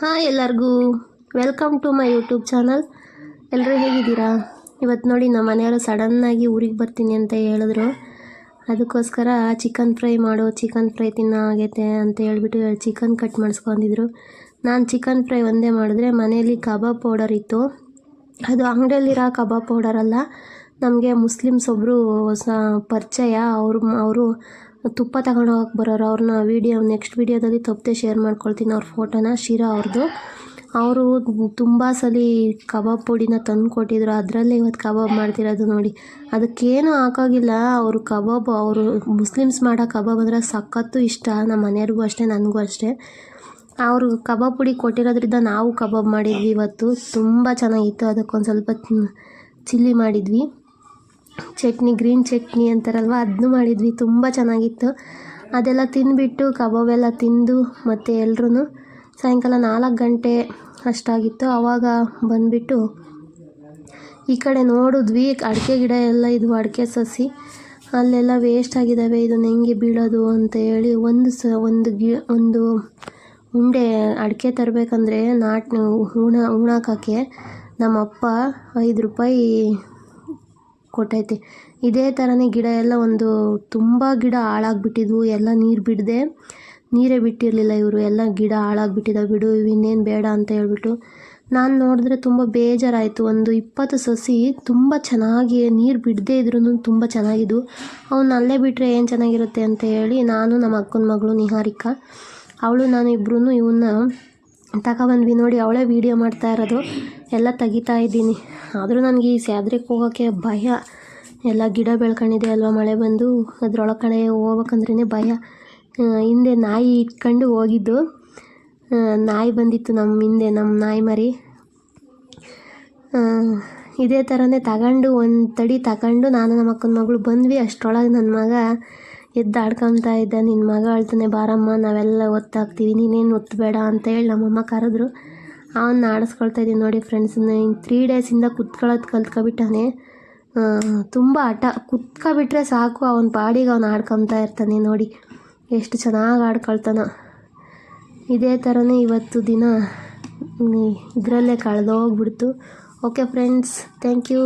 Hi ಎಲ್ಲರಿಗೂ welcome to my YouTube channel. ಎಲ್ಲರೂ ಹೇಗಿದ್ದೀರಾ? ಇವತ್ತು ನೋಡಿ ನಮ್ಮ ಮನೆಯವರು ಸಡನ್ನಾಗಿ ಊರಿಗೆ ಬರ್ತೀನಿ ಅಂತ ಹೇಳಿದ್ರು. ಅದಕ್ಕೋಸ್ಕರ ಚಿಕನ್ ಫ್ರೈ ತಿನ್ನೋ ಆಗೈತೆ ಅಂತ ಹೇಳ್ಬಿಟ್ಟು ಚಿಕನ್ ಕಟ್ ಮಾಡಿಸ್ಕೊಂಡಿದ್ರು. ನಾನು ಚಿಕನ್ ಫ್ರೈ ಒಂದೇ ಮಾಡಿದ್ರೆ ಮನೆಯಲ್ಲಿ ಕಬಾಬ್ ಪೌಡರ್ ಇತ್ತು. ಅದು ಅಂಗಡಿಯಲ್ಲಿರೋ ಕಬಾಬ್ ಪೌಡರ್ ಅಲ್ಲ, ನಮಗೆ ಮುಸ್ಲಿಮ್ಸ್ ಒಬ್ಬರು ಪರಿಚಯ. ಅವರು ತುಪ್ಪ ತಗೊಂಡು ಹೋಗಕ್ಕೆ ಬರೋರು. ಅವ್ರನ್ನ ನೆಕ್ಸ್ಟ್ ವೀಡಿಯೋದಲ್ಲಿ ತಪ್ಪದೆ ಶೇರ್ ಮಾಡ್ಕೊಳ್ತೀನಿ ಅವ್ರ ಫೋಟೋನ. ಶಿರಾ ಅವ್ರದ್ದು. ಅವರು ತುಂಬ ಸಲ ಕಬಾಬ್ ಪುಡಿನ ತಂದು ಕೊಟ್ಟಿದ್ರು. ಅದರಲ್ಲೇ ಇವತ್ತು ಕಬಾಬ್ ಮಾಡ್ತಿರೋದು ನೋಡಿ. ಅದಕ್ಕೇನು ಹಾಕೋಗಿಲ್ಲ. ಅವರು ಮುಸ್ಲಿಮ್ಸ್ ಮಾಡೋ ಕಬಾಬ್ ಅಂದರೆ ಸಖತ್ತು ಇಷ್ಟ. ನಮ್ಮ ಮನೆಯವ್ರಿಗೂ ಅಷ್ಟೇ, ನನಗೂ ಅಷ್ಟೇ. ಅವರು ಕಬಾಬ್ ಪುಡಿ ಕೊಟ್ಟಿರೋದ್ರಿಂದ ನಾವು ಕಬಾಬ್ ಮಾಡಿದ್ವಿ ಇವತ್ತು. ತುಂಬ ಚೆನ್ನಾಗಿತ್ತು. ಅದಕ್ಕೊಂದು ಸ್ವಲ್ಪ ಚಿಲ್ಲಿ ಮಾಡಿದ್ವಿ. ಗ್ರೀನ್ ಚಟ್ನಿ ಅಂತಾರಲ್ವ, ಅದನ್ನು ಮಾಡಿದ್ವಿ. ತುಂಬ ಚೆನ್ನಾಗಿತ್ತು. ಅದೆಲ್ಲ ತಿಂದುಬಿಟ್ಟು ಕಬಾಬೆಲ್ಲ ತಿಂದು ಮತ್ತು ಎಲ್ಲರೂ ಸಾಯಂಕಾಲ 4 ಗಂಟೆ ಅಷ್ಟಾಗಿತ್ತು. ಆವಾಗ ಬಂದುಬಿಟ್ಟು ಈ ಕಡೆ ನೋಡಿದ್ವಿ. ಅಡಿಕೆ ಗಿಡ ಎಲ್ಲ ಇದ್ವು, ಅಡಿಕೆ ಸಸಿ ಅಲ್ಲೆಲ್ಲ ವೇಸ್ಟ್ ಆಗಿದ್ದಾವೆ. ಇದನ್ನು ಹೆಂಗೆ ಬೀಳೋದು ಅಂತ ಹೇಳಿ ಒಂದು ಉಂಡೆ ಅಡಿಕೆ ತರಬೇಕಂದ್ರೆ ಉಣಾಕಕ್ಕೆ ನಮ್ಮಪ್ಪ 5 ರೂಪಾಯಿ ಕೊಟ್ಟೈತೆ. ಇದೇ ಥರನೇ ಗಿಡ ಎಲ್ಲ ತುಂಬ ಗಿಡ ಹಾಳಾಗ್ಬಿಟ್ಟಿದ್ವು. ಎಲ್ಲ ನೀರೇ ಬಿಟ್ಟಿರಲಿಲ್ಲ. ಇವರು ಎಲ್ಲ ಗಿಡ ಹಾಳಾಗ್ಬಿಟ್ಟಿದ್ದಾವೆ, ಬಿಡು ಇನ್ನೇನು ಬೇಡ ಅಂತ ಹೇಳ್ಬಿಟ್ಟು. ನಾನು ನೋಡಿದ್ರೆ ತುಂಬ ಬೇಜಾರಾಯಿತು. 20 ಸಸಿ ತುಂಬ ಚೆನ್ನಾಗಿ ನೀರು ಬಿಡದೇ ಇದ್ರೂ ತುಂಬ ಚೆನ್ನಾಗಿದ್ವು. ಅವನ್ನ ಅಲ್ಲೇ ಬಿಟ್ಟರೆ ಏನು ಚೆನ್ನಾಗಿರುತ್ತೆ ಅಂತ ಹೇಳಿ ನಾನು, ನಮ್ಮ ಅಕ್ಕನ ಮಗಳು ನಿಹಾರಿಕಾ, ನಾನು ಇಬ್ಬರೂ ಇವನ್ನ ತಗೊಬಂದ್ವಿ. ನೋಡಿ, ಅವಳೇ ವೀಡಿಯೋ ಮಾಡ್ತಾ ಇರೋದು, ಎಲ್ಲ ತೆಗಿತಾ ಇದ್ದೀನಿ. ಆದರೂ ನನಗೆ ಈ ಸ್ಯಾದ್ರಿಗೆ ಹೋಗೋಕ್ಕೆ ಭಯ. ಎಲ್ಲ ಗಿಡ ಬೆಳ್ಕೊಂಡಿದೆ ಅಲ್ವ, ಮಳೆ ಬಂದು ಅದ್ರೊಳಗಡೆ ಹೋಗ್ಬೇಕಂದ್ರೇ ಭಯ. ಹಿಂದೆ ನಾಯಿ ಇಟ್ಕೊಂಡು ಹೋಗಿದ್ದು. ನಾಯಿ ಬಂದಿತ್ತು ನಮ್ಮ ಹಿಂದೆ, ನಮ್ಮ ನಾಯಿ ಮರಿ. ಇದೇ ಥರನೇ ಒಂದು ತಡಿ ತಗೊಂಡು ನಾನು ನಮ್ಮ ಅಕ್ಕನ ಮಗಳು ಬಂದ್ವಿ. ಅಷ್ಟರೊಳಗೆ ನನ್ನ ಮಗ ಆಡ್ಕೊತಾ ಇದ್ದ. ನಿನ್ನ ಮಗ ಅಳ್ತಾನೆ, ಬಾರಮ್ಮ ನಾವೆಲ್ಲ ಒತ್ತಾಗ್ತೀವಿ, ನೀನೇನು ಒತ್ತಬೇಡ ಅಂತ ಹೇಳಿ ನಮ್ಮಮ್ಮ ಕರೆದ್ರು. ಅವನ್ನ ಆಡಿಸ್ಕೊಳ್ತಾ ಇದ್ದೀನಿ ನೋಡಿ ಫ್ರೆಂಡ್ಸ್. 3 ಡೇಸಿಂದ ಕುತ್ಕೊಳ್ಳೋದು ಕಲ್ತ್ಕೊಬಿಟ್ಟಾನೆ. ತುಂಬ ಹಠ. ಕುತ್ಕೊಬಿಟ್ರೆ ಸಾಕು, ಅವನ ಪಾಡಿಗೆ ಅವನು ಆಡ್ಕೊತಾ ಇರ್ತಾನೆ. ನೋಡಿ ಎಷ್ಟು ಚೆನ್ನಾಗಿ ಆಡ್ಕೊಳ್ತಾನೋ. ಇದೇ ಥರನೇ ಇವತ್ತು ದಿನ ಇದರಲ್ಲೇ ಕಳೆದೋಗ್ಬಿಡ್ತು. Okay friends, thank you.